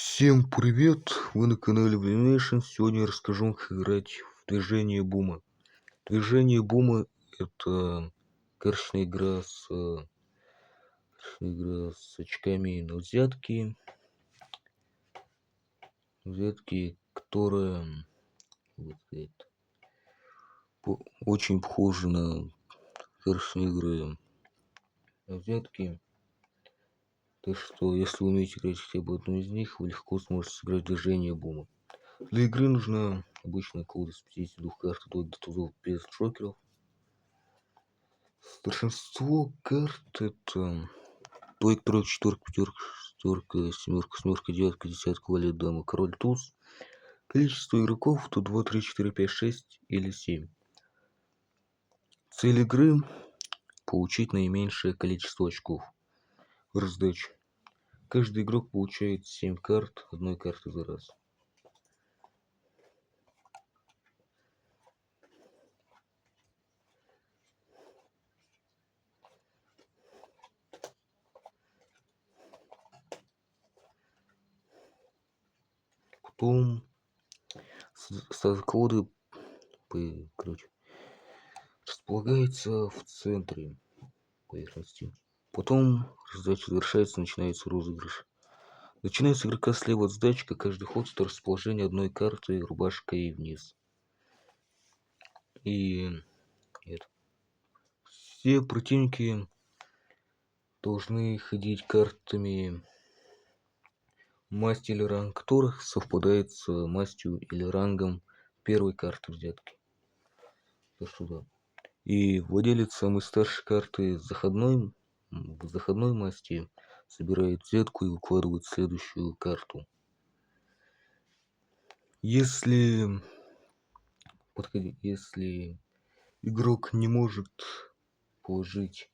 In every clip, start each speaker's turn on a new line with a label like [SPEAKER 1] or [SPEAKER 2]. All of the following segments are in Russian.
[SPEAKER 1] Всем привет! Вы на канале Блинэйшн. Сегодня я расскажу, как играть в Движение Бума. Движение Бума — это карточная игра с очками на взятки, которая, вот это, очень похожа на карточные игры на взятки. Так что, если вы умеете играть хотя бы одну из них, вы легко сможете сыграть Движение Бума. Для игры нужна обычная колода с 52 карт до тузов без джокеров. Большинство карт — это двойка, тройка, четверка, пятерка, шестерка, семерка, семерка, девятка, десятка, валет, дама, король, туз. Количество игроков — то 2, 3, 4, 5, 6 или 7. Цель игры — получить наименьшее количество очков в раздаче. Каждый игрок получает 7 карт, одной карты за раз. Потом колоды, короче, располагается в центре поверхности. Потом раздача завершается, начинается розыгрыш. Начинается игрока слева от сдачи, каждый ход это расположение одной карты рубашкой вниз. И это. Все противники должны ходить картами, масть или ранг которых совпадает с мастью или рангом первой карты взятки. И владелец самой старшей карты заходной масти собирает взятку и выкладывает следующую карту. Если игрок не может положить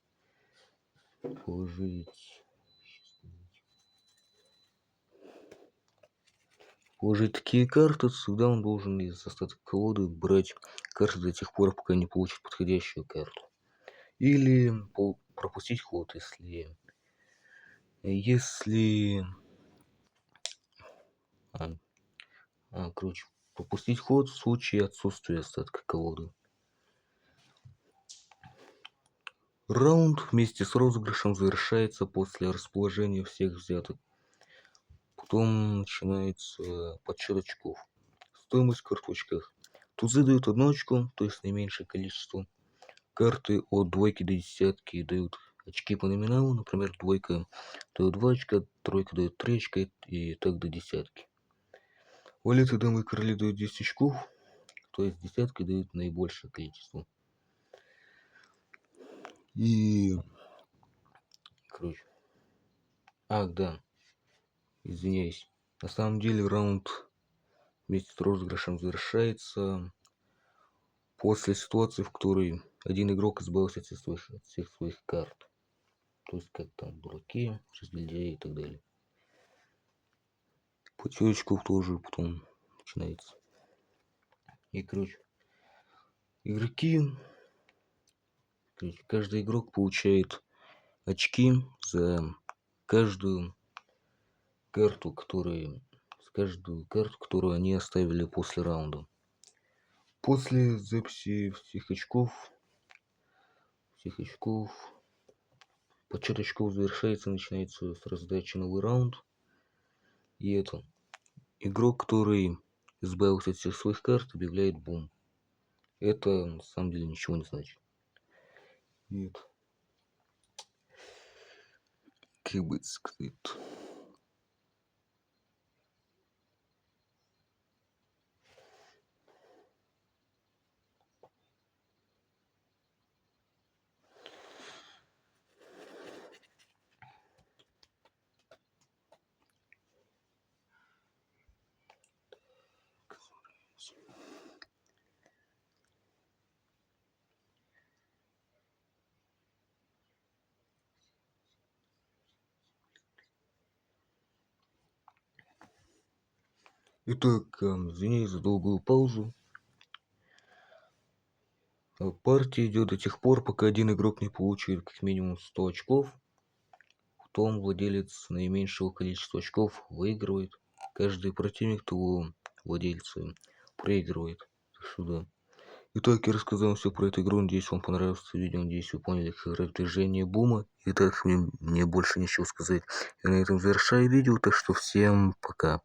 [SPEAKER 1] такие карты, всегда он должен из остатка колоды брать карты до тех пор, пока не получит подходящую карту. Или пропустить ход, пропустить ход в случае отсутствия остатка колоды. Раунд вместе с розыгрышем завершается после расположения всех взяток. Потом начинается подсчет очков. Стоимость карт в очках. Тузы дают 1 очко, то есть наименьшее количество. Карты от двойки до десятки дают очки по номиналу. Например, двойка дает 2 очка, тройка дает 3 очка и так до десятки. Валеты, дамы и короли дают 10 очков, то есть десятки дают наибольшее количество. И, извиняюсь. На самом деле раунд вместе с розыгрышем завершается после ситуации, в которой один игрок избавился от всех своих карт. То есть как там дураки, разгильдяи и так далее. Подсчет очков тоже потом начинается. И каждый игрок получает очки за каждую карту, которую они оставили после раунда. После записи всех очков подсчет очков завершается, начинается с раздачи новый раунд. И игрок, который избавился от всех своих карт, объявляет бум. Это на самом деле ничего не значит. Как бы сказать. Итак, извиняюсь за долгую паузу. Партия идет до тех пор, пока один игрок не получит как минимум 100 очков. Потом владелец наименьшего количества очков выигрывает. Каждый противник того владельца проигрывает. Сюда. Итак, я рассказал все про эту игру. Надеюсь, вам понравилось это видео. Надеюсь, вы поняли, как играть движение бума. И так мне больше нечего сказать. Я на этом завершаю видео. Так что всем пока.